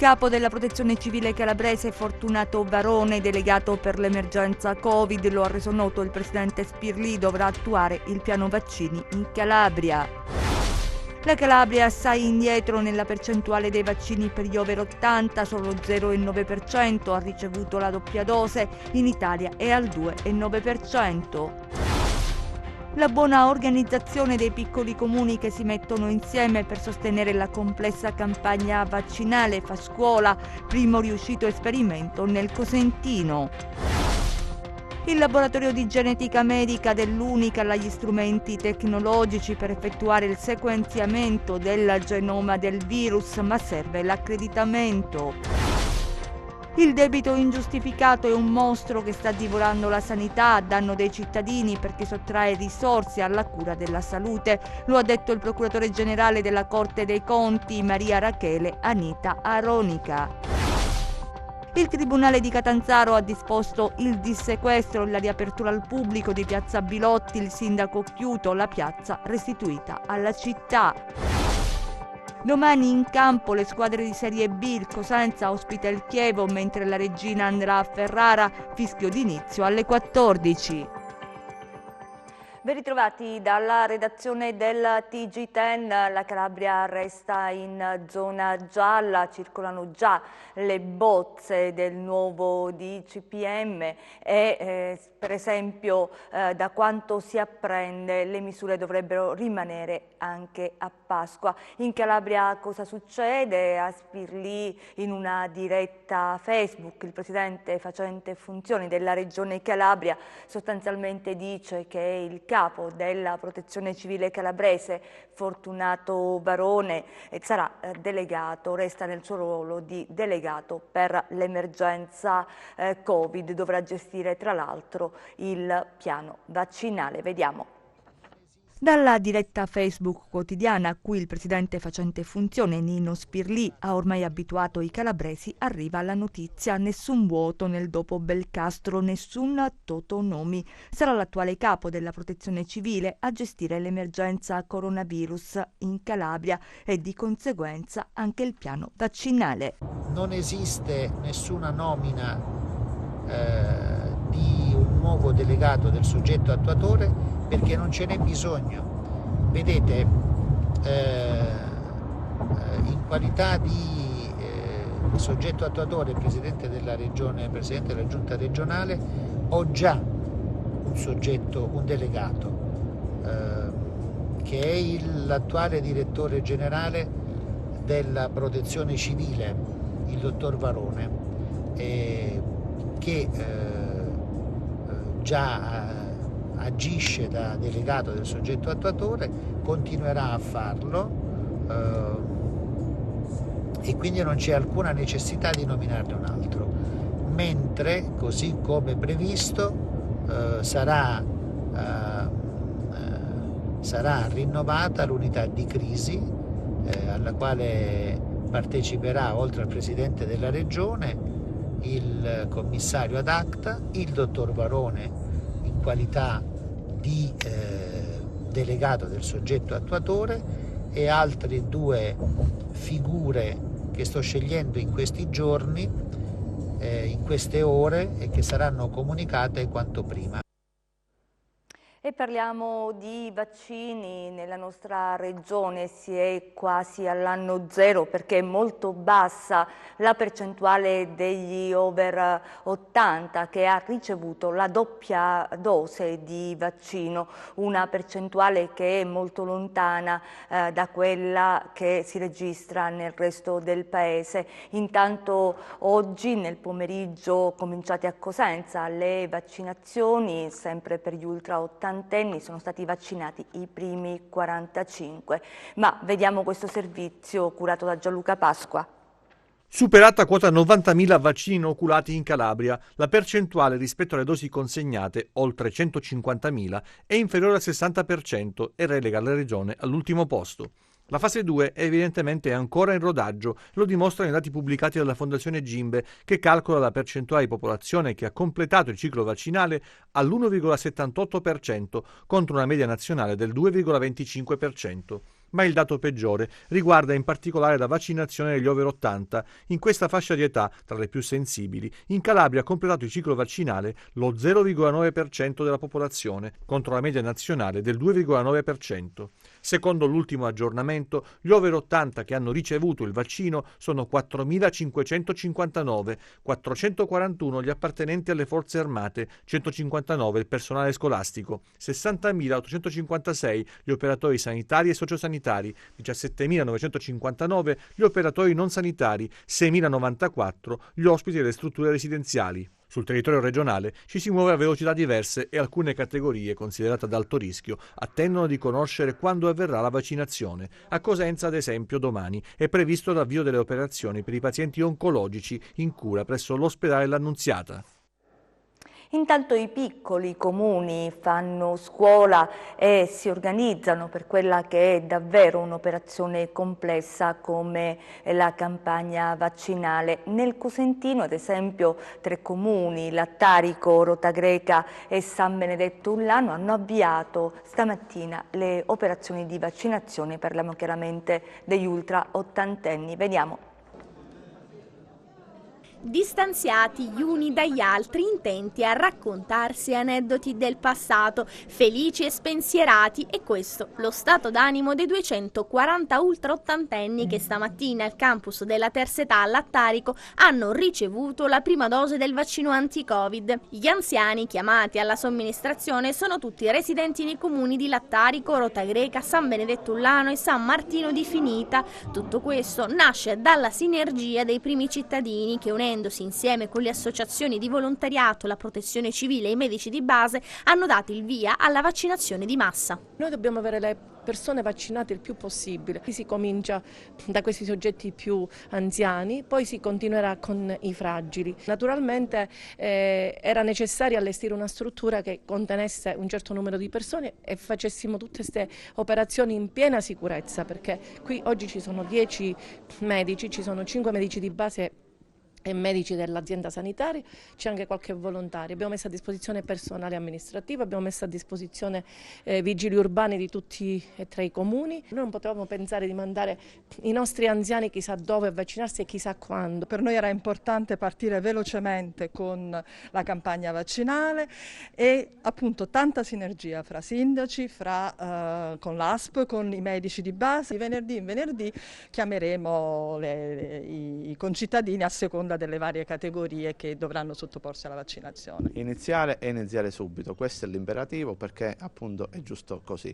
capo della Protezione Civile calabrese Fortunato Varone, delegato per l'emergenza Covid, lo ha reso noto il presidente Spirlì, dovrà attuare il piano vaccini in Calabria. La Calabria è assai indietro nella percentuale dei vaccini per gli over 80, solo 0,9% ha ricevuto la doppia dose, in Italia è al 2,9%. La buona organizzazione dei piccoli comuni che si mettono insieme per sostenere la complessa campagna vaccinale fa scuola, primo riuscito esperimento nel Cosentino. Il laboratorio di genetica medica dell'Unical ha gli strumenti tecnologici per effettuare il sequenziamento del genoma del virus, ma serve l'accreditamento. Il debito ingiustificato è un mostro che sta divorando la sanità a danno dei cittadini perché sottrae risorse alla cura della salute, lo ha detto il procuratore generale della Corte dei Conti, Maria Rachele Anita Aronica. Il Tribunale di Catanzaro ha disposto il dissequestro e la riapertura al pubblico di Piazza Bilotti, il sindaco Chiuto, la piazza restituita alla città. Domani in campo le squadre di Serie B, il Cosenza ospita il Chievo, mentre la Regina andrà a Ferrara, fischio d'inizio alle 14. Ben ritrovati dalla redazione del TG10, la Calabria resta in zona gialla, circolano già le bozze del nuovo DCPM e per esempio da quanto si apprende le misure dovrebbero rimanere anche a Pasqua. In Calabria cosa succede? A Spirlì in una diretta Facebook il presidente facente funzioni della regione Calabria sostanzialmente dice che il capo della Protezione Civile calabrese, Fortunato Varone, sarà delegato, resta nel suo ruolo di delegato per l'emergenza Covid, dovrà gestire tra l'altro il piano vaccinale. Vediamo. Dalla diretta Facebook quotidiana a cui il presidente facente funzione Nino Spirlì ha ormai abituato i calabresi arriva la notizia: nessun vuoto nel dopo Belcastro, nessun Totonomi. Sarà l'attuale capo della Protezione Civile a gestire l'emergenza coronavirus in Calabria e di conseguenza anche il piano vaccinale. Non esiste nessuna nomina di un nuovo delegato del soggetto attuatore perché non ce n'è bisogno. Vedete, in qualità di soggetto attuatore, presidente della regione, presidente della giunta regionale, ho già un delegato che è l'attuale direttore generale della Protezione Civile, il dottor Varone, che già agisce da delegato del soggetto attuatore, continuerà a farlo e quindi non c'è alcuna necessità di nominarne un altro, mentre così come previsto sarà rinnovata l'unità di crisi alla quale parteciperà, oltre al presidente della regione, il commissario ad acta, il dottor Varone in qualità di delegato del soggetto attuatore e altre due figure che sto scegliendo in questi giorni, in queste ore, e che saranno comunicate quanto prima. E parliamo di vaccini. Nella nostra regione si è quasi all'anno zero perché è molto bassa la percentuale degli over 80 che ha ricevuto la doppia dose di vaccino, una percentuale che è molto lontana da quella che si registra nel resto del paese. Intanto oggi nel pomeriggio cominciate a Cosenza le vaccinazioni, sempre per gli ultra 80 sono stati vaccinati i primi 45, ma vediamo questo servizio curato da Gianluca Pasqua. Superata quota 90.000 vaccini inoculati in Calabria, la percentuale rispetto alle dosi consegnate, oltre 150.000, è inferiore al 60% e relega la regione all'ultimo posto. La fase 2 è evidentemente ancora in rodaggio, lo dimostrano i dati pubblicati dalla Fondazione Gimbe, che calcola la percentuale di popolazione che ha completato il ciclo vaccinale all'1,78% contro una media nazionale del 2,25%. Ma il dato peggiore riguarda in particolare la vaccinazione degli over 80. In questa fascia di età, tra le più sensibili, in Calabria ha completato il ciclo vaccinale lo 0,9% della popolazione, contro la media nazionale del 2,9%. Secondo l'ultimo aggiornamento, gli over 80 che hanno ricevuto il vaccino sono 4.559, 441 gli appartenenti alle forze armate, 159 il personale scolastico, 60.856 gli operatori sanitari e sociosanitari, 17.959 gli operatori non sanitari, 6.094 gli ospiti delle strutture residenziali. Sul territorio regionale ci si muove a velocità diverse e alcune categorie considerate ad alto rischio attendono di conoscere quando avverrà la vaccinazione. A Cosenza, ad esempio, domani è previsto l'avvio delle operazioni per i pazienti oncologici in cura presso l'ospedale L'Annunziata. Intanto i piccoli comuni fanno scuola e si organizzano per quella che è davvero un'operazione complessa come la campagna vaccinale. Nel Cosentino, ad esempio, 3 comuni, Lattarico, Rotagreca e San Benedetto Ullano, hanno avviato stamattina le operazioni di vaccinazione, parliamo chiaramente degli ultra ottantenni. Vediamo. Distanziati gli uni dagli altri, intenti a raccontarsi aneddoti del passato, felici e spensierati, e questo lo stato d'animo dei 240 ultraottantenni che stamattina al campus della terza età a Lattarico hanno ricevuto la prima dose del vaccino anti-Covid. Gli anziani chiamati alla somministrazione sono tutti residenti nei comuni di Lattarico, Rotagreca, San Benedetto Ullano e San Martino di Finita. Tutto questo nasce dalla sinergia dei primi cittadini che, unendosi insieme con le associazioni di volontariato, la protezione civile e i medici di base, hanno dato il via alla vaccinazione di massa. Noi dobbiamo avere le persone vaccinate il più possibile. Si comincia da questi soggetti più anziani, poi si continuerà con i fragili. Naturalmente era necessario allestire una struttura che contenesse un certo numero di persone e facessimo tutte queste operazioni in piena sicurezza, perché qui oggi ci sono 10 medici, ci sono 5 medici di base e medici dell'azienda sanitaria, c'è anche qualche volontario. Abbiamo messo a disposizione personale amministrativo, abbiamo messo a disposizione vigili urbani di tutti e 3 i comuni. Noi non potevamo pensare di mandare i nostri anziani chissà dove a vaccinarsi e chissà quando. Per noi era importante partire velocemente con la campagna vaccinale e appunto tanta sinergia fra sindaci, con l'ASP, con i medici di base. Di venerdì in venerdì chiameremo i concittadini a seconda delle varie categorie che dovranno sottoporsi alla vaccinazione. Iniziare subito, questo è l'imperativo, perché appunto è giusto così.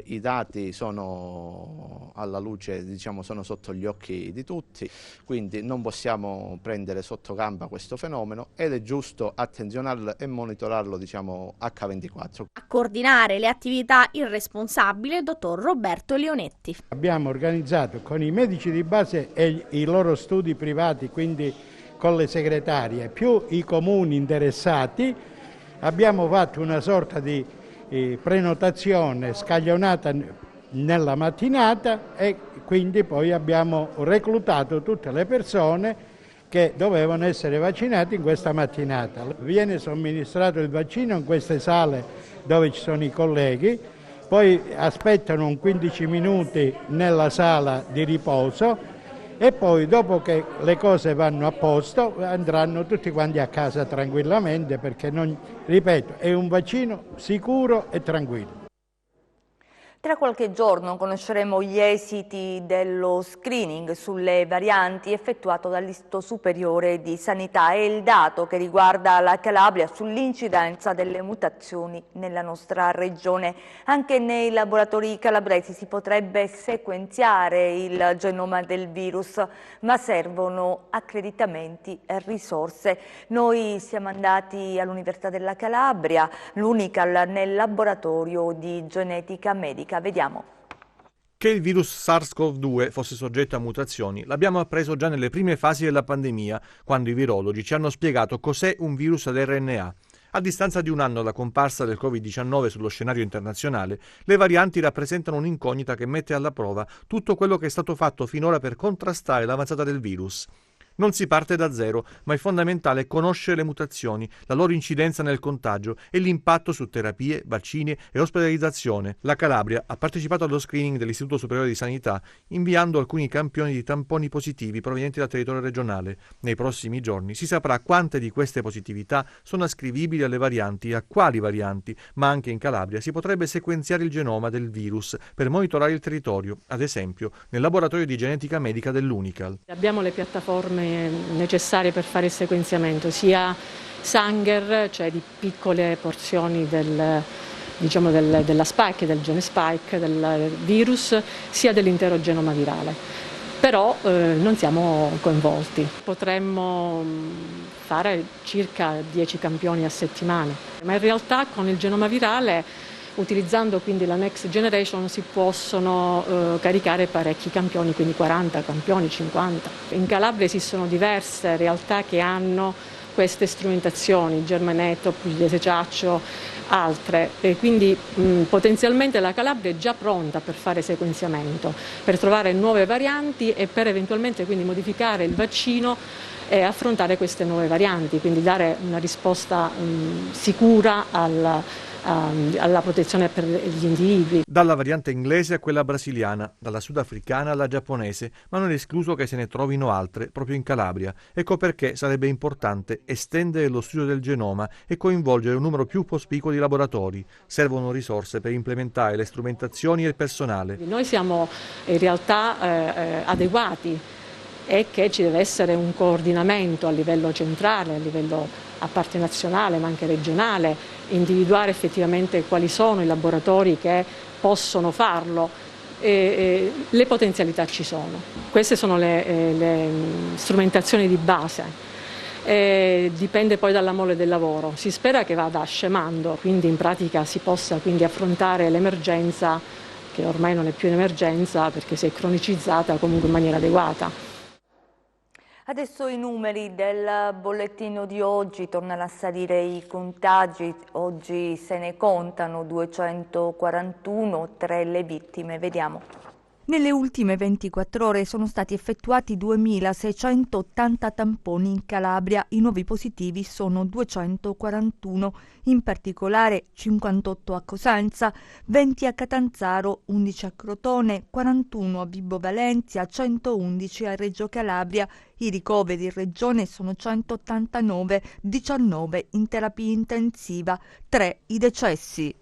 I dati sono alla luce, diciamo, sono sotto gli occhi di tutti, quindi non possiamo prendere sotto gamba questo fenomeno ed è giusto attenzionarlo e monitorarlo, diciamo, H24. A coordinare le attività il responsabile, il dottor Roberto Leonetti. Abbiamo organizzato con i medici di base e i loro studi privati, quindi con le segretarie, più i comuni interessati, abbiamo fatto una sorta di prenotazione scaglionata nella mattinata e quindi poi abbiamo reclutato tutte le persone che dovevano essere vaccinate in questa mattinata. Viene somministrato il vaccino in queste sale dove ci sono i colleghi, poi aspettano un 15 minuti nella sala di riposo e poi dopo che le cose vanno a posto andranno tutti quanti a casa tranquillamente, perché ripeto, è un vaccino sicuro e tranquillo. Tra qualche giorno conosceremo gli esiti dello screening sulle varianti effettuato dall'Istituto Superiore di Sanità. È il dato che riguarda la Calabria sull'incidenza delle mutazioni nella nostra regione. Anche nei laboratori calabresi si potrebbe sequenziare il genoma del virus, ma servono accreditamenti e risorse. Noi siamo andati all'Università della Calabria, l'UNICAL, nel laboratorio di genetica medica. Vediamo. Che il virus SARS-CoV-2 fosse soggetto a mutazioni l'abbiamo appreso già nelle prime fasi della pandemia, quando i virologi ci hanno spiegato cos'è un virus ad RNA. A distanza di un anno dalla comparsa del Covid-19 sullo scenario internazionale, le varianti rappresentano un'incognita che mette alla prova tutto quello che è stato fatto finora per contrastare l'avanzata del virus. Non si parte da zero, ma è fondamentale conoscere le mutazioni, la loro incidenza nel contagio e l'impatto su terapie, vaccini e ospedalizzazione. La Calabria ha partecipato allo screening dell'Istituto Superiore di Sanità, inviando alcuni campioni di tamponi positivi provenienti dal territorio regionale. Nei prossimi giorni si saprà quante di queste positività sono ascrivibili alle varianti e a quali varianti, ma anche in Calabria si potrebbe sequenziare il genoma del virus per monitorare il territorio, ad esempio nel laboratorio di genetica medica dell'Unical. Abbiamo le piattaforme necessarie per fare il sequenziamento, sia Sanger, cioè di piccole porzioni della spike, del gene spike, del virus, sia dell'intero genoma virale. Però non siamo coinvolti. Potremmo fare circa 10 campioni a settimana, ma in realtà con il genoma virale, utilizzando quindi la Next Generation, si possono caricare parecchi campioni, quindi 40 campioni, 50. In Calabria esistono diverse realtà che hanno queste strumentazioni, Germanetto, Pugliese Ciaccio, altre, e quindi potenzialmente la Calabria è già pronta per fare sequenziamento, per trovare nuove varianti e per eventualmente quindi modificare il vaccino e affrontare queste nuove varianti, quindi dare una risposta sicura alla protezione per gli individui. Dalla variante inglese a quella brasiliana, dalla sudafricana alla giapponese, ma non è escluso che se ne trovino altre proprio in Calabria. Ecco perché sarebbe importante estendere lo studio del genoma e coinvolgere un numero più cospicuo di laboratori. Servono risorse per implementare le strumentazioni e il personale. Noi siamo in realtà adeguati, e che ci deve essere un coordinamento a livello centrale, a livello a parte nazionale ma anche regionale, individuare effettivamente quali sono i laboratori che possono farlo. Le potenzialità ci sono. Queste sono le strumentazioni di base. Dipende poi dalla mole del lavoro. Si spera che vada scemando, quindi in pratica si possa quindi affrontare l'emergenza, che ormai non è più un'emergenza perché si è cronicizzata, comunque in maniera adeguata. Adesso i numeri del bollettino di oggi, tornano a salire i contagi, oggi se ne contano 241, 3 le vittime, vediamo. Nelle ultime 24 ore sono stati effettuati 2.680 tamponi in Calabria, i nuovi positivi sono 241, in particolare 58 a Cosenza, 20 a Catanzaro, 11 a Crotone, 41 a Vibo Valentia, 111 a Reggio Calabria. I ricoveri in regione sono 189, 19 in terapia intensiva, 3 i decessi.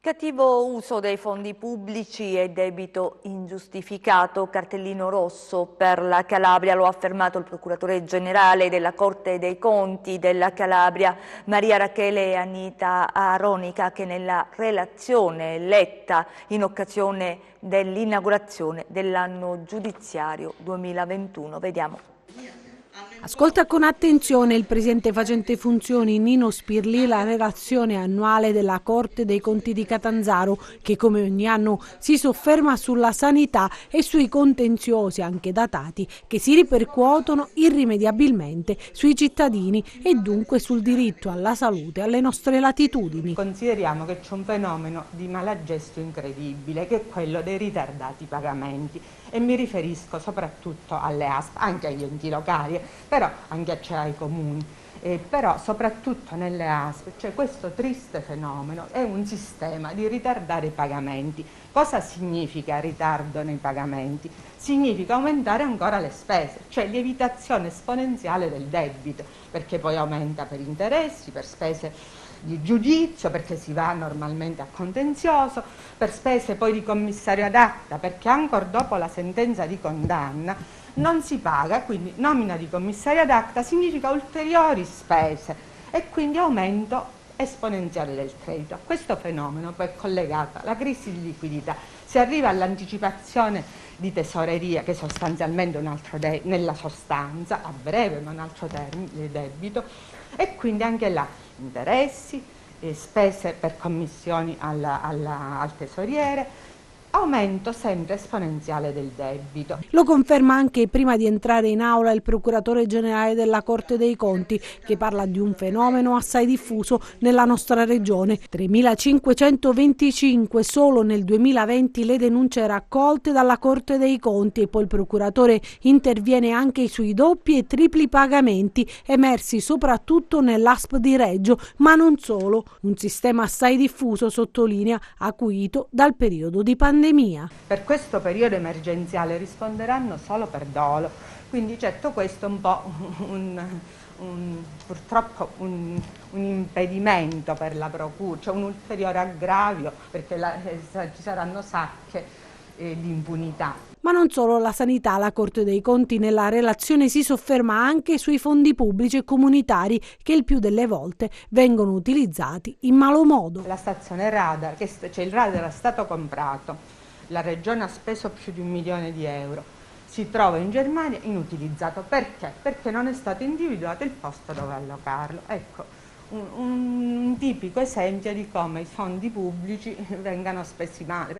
Cattivo uso dei fondi pubblici e debito ingiustificato, cartellino rosso per la Calabria, lo ha affermato il procuratore generale della Corte dei Conti della Calabria, Maria Rachele Anita Aronica, che nella relazione letta in occasione dell'inaugurazione dell'anno giudiziario 2021. Vediamo. Ascolta con attenzione il presidente facente funzioni Nino Spirlì la relazione annuale della Corte dei Conti di Catanzaro, che come ogni anno si sofferma sulla sanità e sui contenziosi anche datati che si ripercuotono irrimediabilmente sui cittadini e dunque sul diritto alla salute alle nostre latitudini. Consideriamo che c'è un fenomeno di malagesto incredibile, che è quello dei ritardati pagamenti, e mi riferisco soprattutto alle ASP, anche agli enti locali, però anche ai comuni, però soprattutto nelle ASP c'è questo triste fenomeno, è un sistema di ritardare i pagamenti. Cosa significa ritardo nei pagamenti? Significa aumentare ancora le spese, cioè lievitazione esponenziale del debito, perché poi aumenta per interessi, per spese di giudizio, perché si va normalmente a contenzioso, per spese poi di commissario ad acta, perché ancora dopo la sentenza di condanna non si paga, quindi nomina di commissario ad acta significa ulteriori spese e quindi aumento esponenziale del credito. A questo fenomeno poi è collegata la crisi di liquidità, si arriva all'anticipazione di tesoreria, che sostanzialmente è un altro nella sostanza, a breve ma un altro termine di debito, e quindi anche là interessi, spese per commissioni al tesoriere, aumento sempre esponenziale del debito. Lo conferma anche prima di entrare in aula il procuratore generale della Corte dei Conti, che parla di un fenomeno assai diffuso nella nostra regione. 3.525 solo nel 2020 le denunce raccolte dalla Corte dei Conti, e poi il procuratore interviene anche sui doppi e tripli pagamenti emersi soprattutto nell'ASP di Reggio, ma non solo. Un sistema assai diffuso, sottolinea, acuito dal periodo di pandemia. Per questo periodo emergenziale risponderanno solo per dolo, quindi certo questo è un po' purtroppo un impedimento per la procura, cioè un ulteriore aggravio, perché ci saranno sacche di impunità. Ma non solo la sanità, la Corte dei Conti nella relazione si sofferma anche sui fondi pubblici e comunitari che il più delle volte vengono utilizzati in malo modo. La stazione radar, cioè il radar è stato comprato, la regione ha speso più di 1 milione di euro, si trova in Germania inutilizzato. Perché? Perché non è stato individuato il posto dove allocarlo. Ecco, un tipico esempio di come i fondi pubblici vengano spesi male.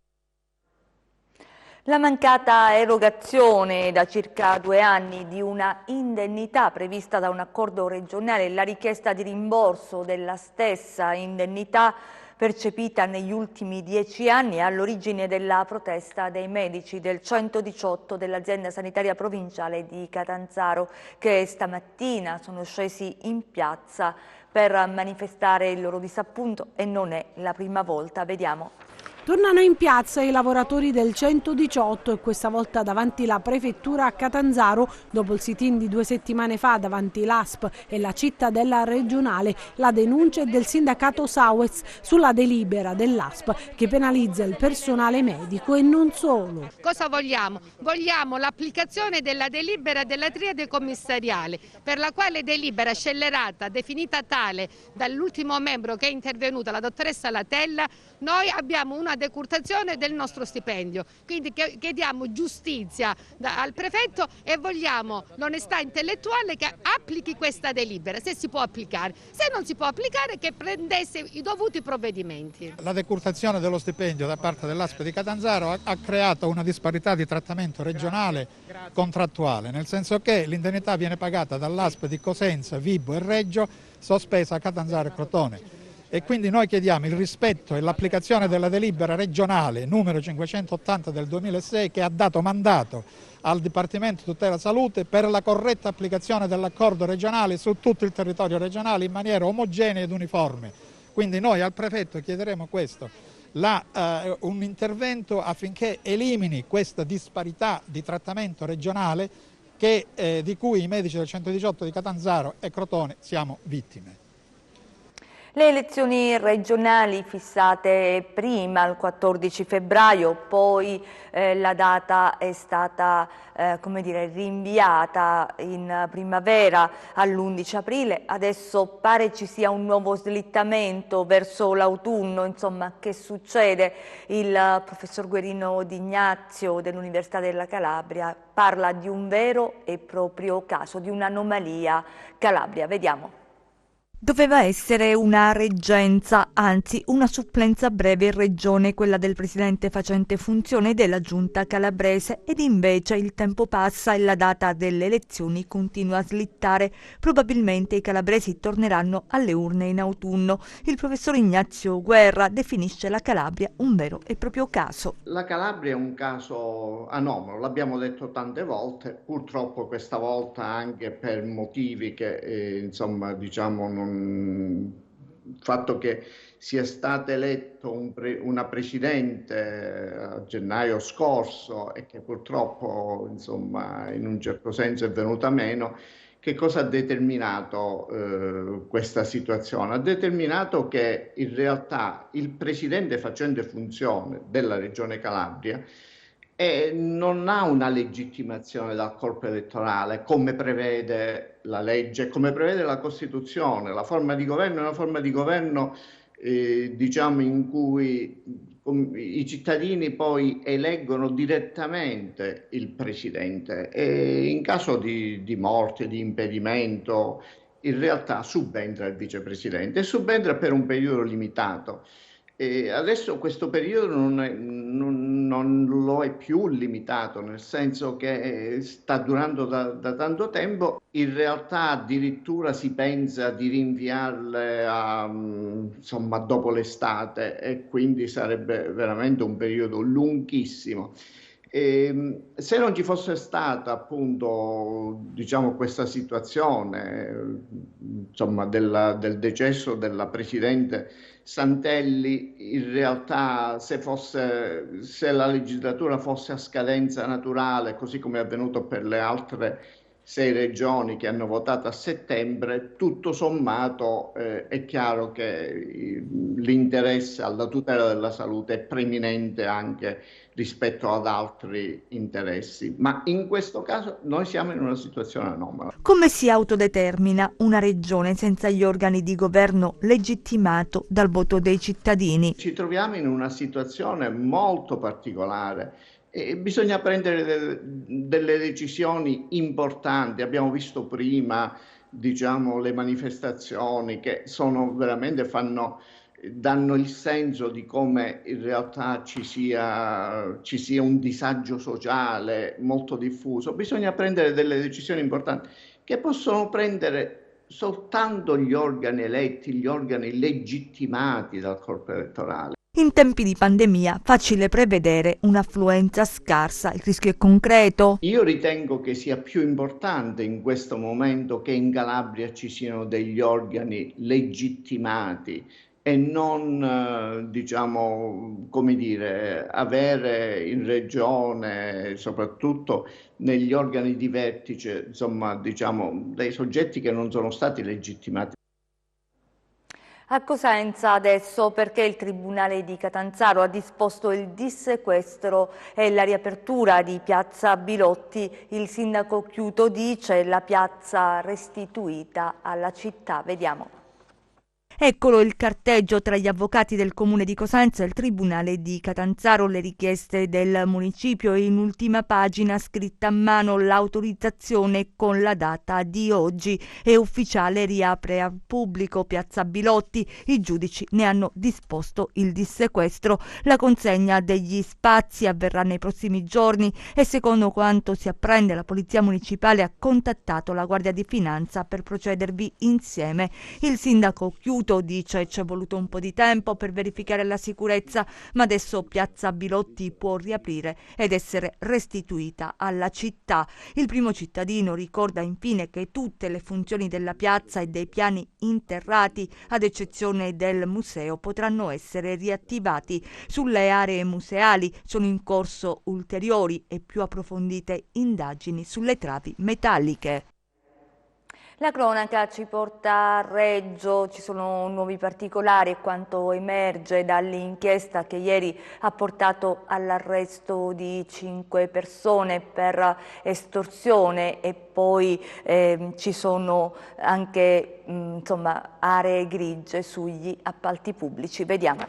La mancata erogazione da circa 2 anni di una indennità prevista da un accordo regionale e la richiesta di rimborso della stessa indennità percepita negli ultimi 10 anni è all'origine della protesta dei medici del 118 dell'azienda sanitaria provinciale di Catanzaro, che stamattina sono scesi in piazza per manifestare il loro disappunto, e non è la prima volta. Vediamo. Tornano in piazza i lavoratori del 118 e questa volta davanti la prefettura a Catanzaro, dopo il sit-in di 2 settimane fa davanti l'ASP e la cittadella regionale. La denuncia è del sindacato Sauez sulla delibera dell'ASP che penalizza il personale medico e non solo. Cosa vogliamo? Vogliamo l'applicazione della delibera della triade commissariale, per la quale delibera scellerata, definita tale dall'ultimo membro che è intervenuta, la dottoressa Latella. Noi abbiamo una decurtazione del nostro stipendio, quindi chiediamo giustizia al prefetto e vogliamo l'onestà intellettuale che applichi questa delibera, se si può applicare, se non si può applicare che prendesse i dovuti provvedimenti. La decurtazione dello stipendio da parte dell'ASP di Catanzaro ha creato una disparità di trattamento regionale contrattuale, nel senso che l'indennità viene pagata dall'ASP di Cosenza, Vibo e Reggio, sospesa a Catanzaro e Crotone. E quindi noi chiediamo il rispetto e l'applicazione della delibera regionale numero 580 del 2006, che ha dato mandato al Dipartimento Tutela Salute per la corretta applicazione dell'accordo regionale su tutto il territorio regionale in maniera omogenea ed uniforme. Quindi noi al prefetto chiederemo questo, un intervento affinché elimini questa disparità di trattamento regionale di cui i medici del 118 di Catanzaro e Crotone siamo vittime. Le elezioni regionali fissate prima, il 14 febbraio, poi la data è stata rinviata in primavera all'11 aprile, adesso pare ci sia un nuovo slittamento verso l'autunno. Insomma, che succede? Il professor Guerino D'Ignazio dell'Università della Calabria parla di un vero e proprio caso, di un'anomalia Calabria. Vediamo. Doveva essere una reggenza, anzi una supplenza breve in regione, quella del presidente facente funzione della giunta calabrese, ed invece il tempo passa e la data delle elezioni continua a slittare. Probabilmente i calabresi torneranno alle urne in autunno. Il professor Ignazio Guerra definisce la Calabria un vero e proprio caso. La Calabria è un caso anomalo, l'abbiamo detto tante volte, purtroppo questa volta anche per motivi che il fatto che sia stata eletta una presidente a gennaio scorso e che purtroppo in un certo senso è venuta meno, che cosa ha determinato questa situazione? Ha determinato che in realtà il presidente facente funzione della Regione Calabria non ha una legittimazione dal corpo elettorale come prevede la legge, come prevede la Costituzione. La forma di governo è una forma di governo in cui i cittadini poi eleggono direttamente il presidente e in caso di morte, di impedimento, in realtà subentra il vicepresidente e subentra per un periodo limitato. E adesso questo periodo non lo è più limitato, nel senso che sta durando da tanto tempo. In realtà addirittura si pensa di rinviarle insomma, dopo l'estate, e quindi sarebbe veramente un periodo lunghissimo. Se non ci fosse stata appunto, diciamo, questa situazione, insomma, del decesso della Presidente Santelli, in realtà se la legislatura fosse a scadenza naturale, così come è avvenuto per le altre 6 regioni che hanno votato a settembre, tutto sommato è chiaro che l'interesse alla tutela della salute è preminente anche rispetto ad altri interessi. Ma in questo caso noi siamo in una situazione anomala. Come si autodetermina una regione senza gli organi di governo legittimato dal voto dei cittadini? Ci troviamo in una situazione molto particolare. Bisogna prendere delle decisioni importanti. Abbiamo visto prima, diciamo, le manifestazioni che sono veramente danno il senso di come in realtà ci sia un disagio sociale molto diffuso. Bisogna prendere delle decisioni importanti che possono prendere soltanto gli organi eletti, gli organi legittimati dal corpo elettorale. In tempi di pandemia, facile prevedere un'affluenza scarsa, il rischio è concreto? Io ritengo che sia più importante in questo momento che in Calabria ci siano degli organi legittimati e non, diciamo, come dire, avere in regione, soprattutto negli organi di vertice, insomma, diciamo, dei soggetti che non sono stati legittimati. A Cosenza adesso, perché il Tribunale di Catanzaro ha disposto il dissequestro e la riapertura di Piazza Bilotti, il sindaco Chiuto dice la piazza restituita alla città. Vediamo. Eccolo il carteggio tra gli avvocati del comune di Cosenza e il Tribunale di Catanzaro, le richieste del municipio e in ultima pagina scritta a mano l'autorizzazione con la data di oggi. È ufficiale, riapre al pubblico Piazza Bilotti, i giudici ne hanno disposto il dissequestro. La consegna degli spazi avverrà nei prossimi giorni e secondo quanto si apprende la Polizia Municipale ha contattato la Guardia di Finanza per procedervi insieme. Il sindaco Chiuto dice ci è voluto un po' di tempo per verificare la sicurezza, ma adesso Piazza Bilotti può riaprire ed essere restituita alla città. Il primo cittadino ricorda infine che tutte le funzioni della piazza e dei piani interrati, ad eccezione del museo, potranno essere riattivati. Sulle aree museali sono in corso ulteriori e più approfondite indagini sulle travi metalliche. La cronaca ci porta a Reggio, ci sono nuovi particolari e quanto emerge dall'inchiesta che ieri ha portato all'arresto di 5 persone per estorsione e poi ci sono anche aree grigie sugli appalti pubblici. Vediamo.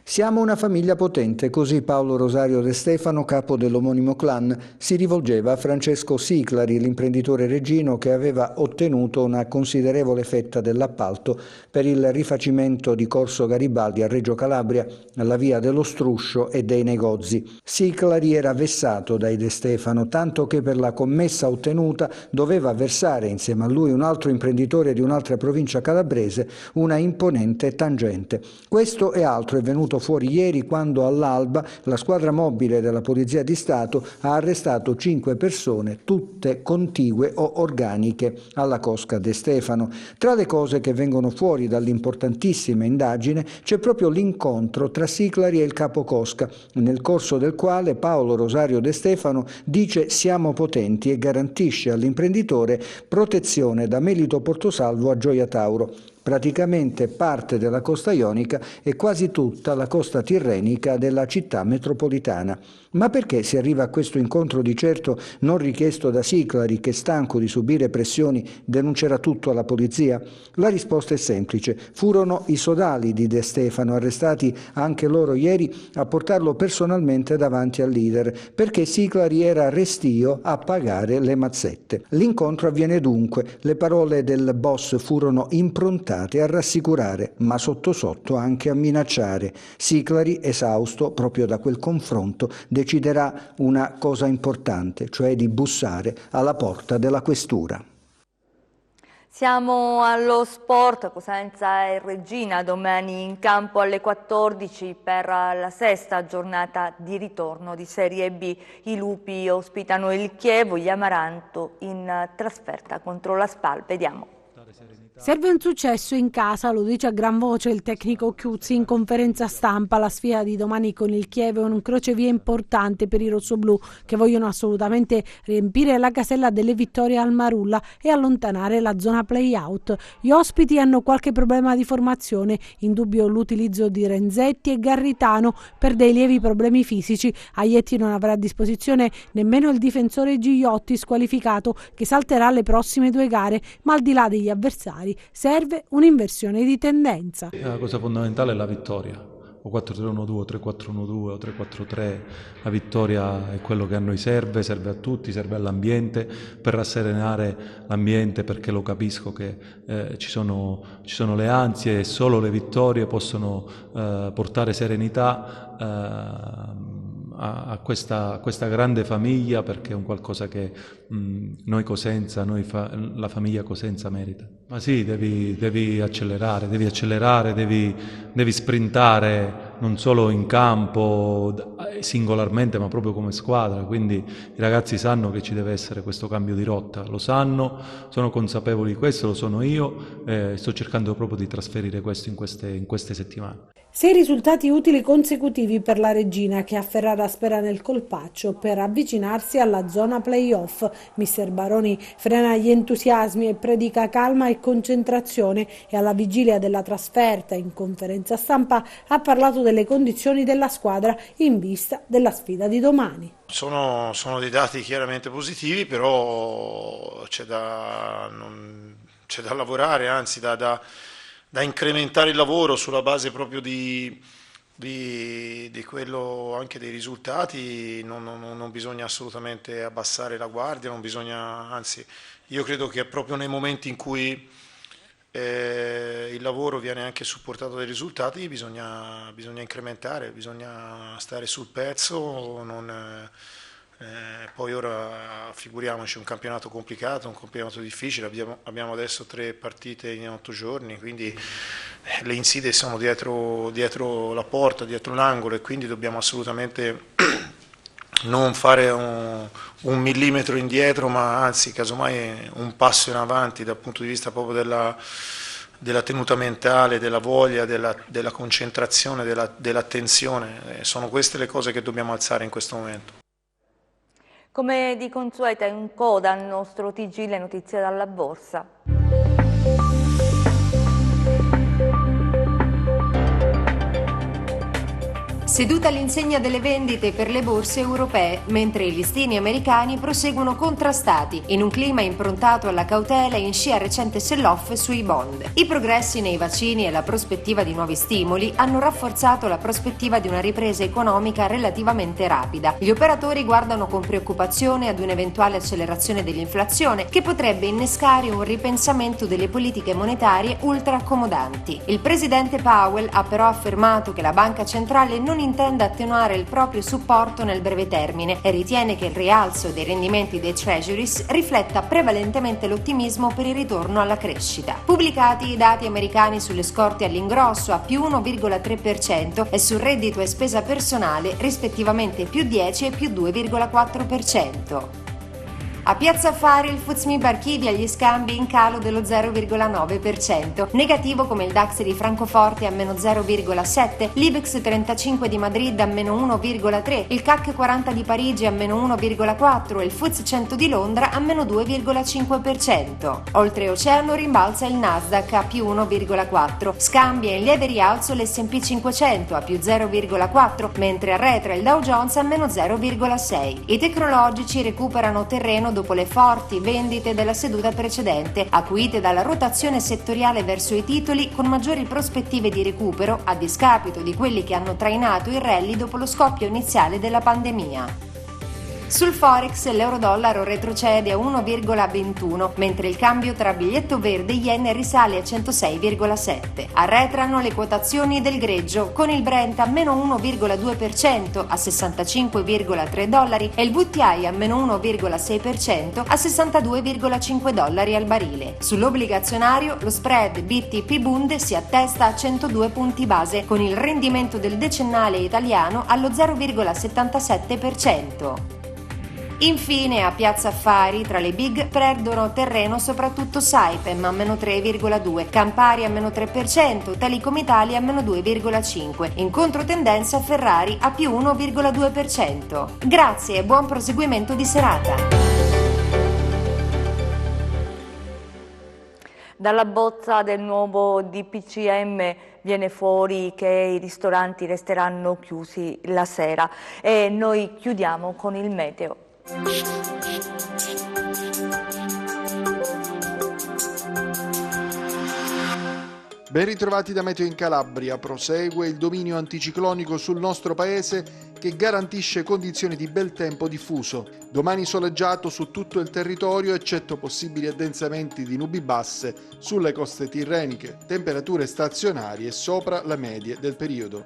Siamo una famiglia potente, così Paolo Rosario De Stefano, capo dell'omonimo clan, si rivolgeva a Francesco Siclari, l'imprenditore reggino che aveva ottenuto una considerevole fetta dell'appalto per il rifacimento di Corso Garibaldi a Reggio Calabria, alla via dello Struscio e dei negozi. Siclari era vessato dai De Stefano, tanto che per la commessa ottenuta doveva versare insieme a lui un altro imprenditore di un'altra provincia calabrese una imponente tangente. Questo e altro è venuto fuori ieri quando all'alba la squadra mobile della Polizia di Stato ha arrestato 5 persone, tutte contigue o organiche alla cosca De Stefano. Tra le cose che vengono fuori dall'importantissima indagine c'è proprio l'incontro tra Siclari e il capo cosca, nel corso del quale Paolo Rosario De Stefano dice siamo potenti e garantisce all'imprenditore protezione da Melito Portosalvo a Gioia Tauro. Praticamente parte della costa ionica e quasi tutta la costa tirrenica della città metropolitana. Ma perché si arriva a questo incontro di certo non richiesto da Siclari, che stanco di subire pressioni denuncerà tutto alla polizia? La risposta è semplice: furono i sodali di De Stefano, arrestati anche loro ieri, a portarlo personalmente davanti al leader, perché Siclari era restio a pagare le mazzette. L'incontro avviene dunque, le parole del boss furono improntate a rassicurare, ma sotto sotto anche a minacciare. Siclari, esausto proprio da quel confronto, deciderà una cosa importante, cioè di bussare alla porta della questura. Siamo allo sport. Cosenza e Reggina domani in campo alle 14 per la sesta giornata di ritorno di Serie B. I Lupi ospitano il Chievo, gli Amaranto in trasferta contro la Spal. Vediamo. Serve un successo in casa, lo dice a gran voce il tecnico Chiuzzi in conferenza stampa. La sfida di domani con il Chievo è un crocevia importante per i rossoblù, che vogliono assolutamente riempire la casella delle vittorie al Marulla e allontanare la zona play-out. Gli ospiti hanno qualche problema di formazione, in dubbio l'utilizzo di Renzetti e Garritano per dei lievi problemi fisici. Aietti non avrà a disposizione nemmeno il difensore Gigliotti, squalificato, che salterà le prossime 2 gare, ma al di là degli avversari serve un'inversione di tendenza. La cosa fondamentale è la vittoria, o 4-3-1-2, o 3-4-1-2, o 3-4-3, la vittoria è quello che a noi serve a tutti, serve all'ambiente, per rasserenare l'ambiente, perché lo capisco che ci sono le ansie e solo le vittorie possono portare serenità a questa grande famiglia, perché è un qualcosa che noi Cosenza, la famiglia Cosenza merita. Ma sì, devi accelerare, devi sprintare, non solo in campo singolarmente, ma proprio come squadra. Quindi i ragazzi sanno che ci deve essere questo cambio di rotta, lo sanno, sono consapevoli di questo, lo sono io, sto cercando proprio di trasferire questo in queste settimane. 6 risultati utili consecutivi per la Reggina, che afferrà la spera nel colpaccio per avvicinarsi alla zona play-off. Mister Baroni frena gli entusiasmi e predica calma e concentrazione, e alla vigilia della trasferta in conferenza stampa ha parlato delle condizioni della squadra in vista della sfida di domani. Sono dei dati chiaramente positivi, però c'è da lavorare, anzi da incrementare il lavoro sulla base proprio di quello, anche dei risultati. Non bisogna assolutamente abbassare la guardia, anzi io credo che proprio nei momenti in cui il lavoro viene anche supportato dai risultati bisogna incrementare, bisogna stare sul pezzo, poi ora figuriamoci, un campionato complicato, un campionato difficile, abbiamo adesso 3 partite in 8 giorni, quindi le insidie sono dietro la porta, dietro l'angolo, e quindi dobbiamo assolutamente non fare un millimetro indietro, ma anzi casomai un passo in avanti dal punto di vista proprio della tenuta mentale, della voglia, della concentrazione, dell'attenzione. Sono queste le cose che dobbiamo alzare in questo momento. Come di consueto in coda al nostro TG le notizie dalla borsa. Seduta all'insegna delle vendite per le borse europee, mentre i listini americani proseguono contrastati, in un clima improntato alla cautela in scia recente sell-off sui bond. I progressi nei vaccini e la prospettiva di nuovi stimoli hanno rafforzato la prospettiva di una ripresa economica relativamente rapida. Gli operatori guardano con preoccupazione ad un'eventuale accelerazione dell'inflazione, che potrebbe innescare un ripensamento delle politiche monetarie ultra accomodanti. Il presidente Powell ha però affermato che la banca centrale non intende attenuare il proprio supporto nel breve termine e ritiene che il rialzo dei rendimenti dei treasuries rifletta prevalentemente l'ottimismo per il ritorno alla crescita. Pubblicati i dati americani sulle scorte all'ingrosso a più 1,3% e sul reddito e spesa personale rispettivamente più 10 e più 2,4%. A Piazza Affari il FTSE MIB archivia gli scambi in calo dello 0,9%, negativo come il DAX di Francoforte a meno 0,7%, l'Ibex 35 di Madrid a meno 1,3%, il CAC 40 di Parigi a meno 1,4% e il FTSE 100 di Londra a meno 2,5%. Oltreoceano rimbalza il Nasdaq a più 1,4%, scambia in lieve rialzo l'S&P 500 a più 0,4%, mentre arretra il Dow Jones a meno 0,6%. I tecnologici recuperano terreno dopo le forti vendite della seduta precedente, acuite dalla rotazione settoriale verso i titoli con maggiori prospettive di recupero a discapito di quelli che hanno trainato il rally dopo lo scoppio iniziale della pandemia. Sul Forex l'euro-dollaro retrocede a 1,21, mentre il cambio tra biglietto verde e yen risale a 106,7. Arretrano le quotazioni del greggio, con il Brent a meno 1,2% a $65,3 e il WTI a meno 1,6% a $62,5 al barile. Sull'obbligazionario lo spread BTP Bund si attesta a 102 punti base, con il rendimento del decennale italiano allo 0,77%. Infine a Piazza Affari tra le big perdono terreno soprattutto Saipem a meno 3,2%, Campari a meno 3%, Telecom Italia a meno 2,5%, in controtendenza Ferrari a più 1,2%. Grazie e buon proseguimento di serata. Dalla bozza del nuovo DPCM viene fuori che i ristoranti resteranno chiusi la sera e noi chiudiamo con il meteo. Ben ritrovati da Meteo in Calabria. Prosegue il dominio anticiclonico sul nostro paese che garantisce condizioni di bel tempo diffuso. Domani soleggiato su tutto il territorio eccetto possibili addensamenti di nubi basse sulle coste tirreniche, temperature stazionarie sopra la media del periodo.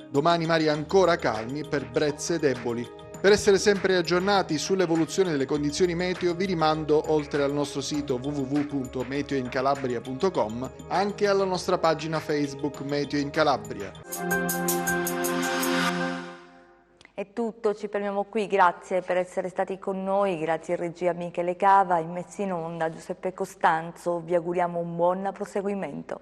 Domani mari ancora calmi per brezze deboli. Per essere sempre aggiornati sull'evoluzione delle condizioni meteo vi rimando, oltre al nostro sito www.meteoincalabria.com, anche alla nostra pagina Facebook Meteo in Calabria. È tutto, ci fermiamo qui, grazie per essere stati con noi, grazie a regia Michele Cava, in messa in onda Giuseppe Costanzo, vi auguriamo un buon proseguimento.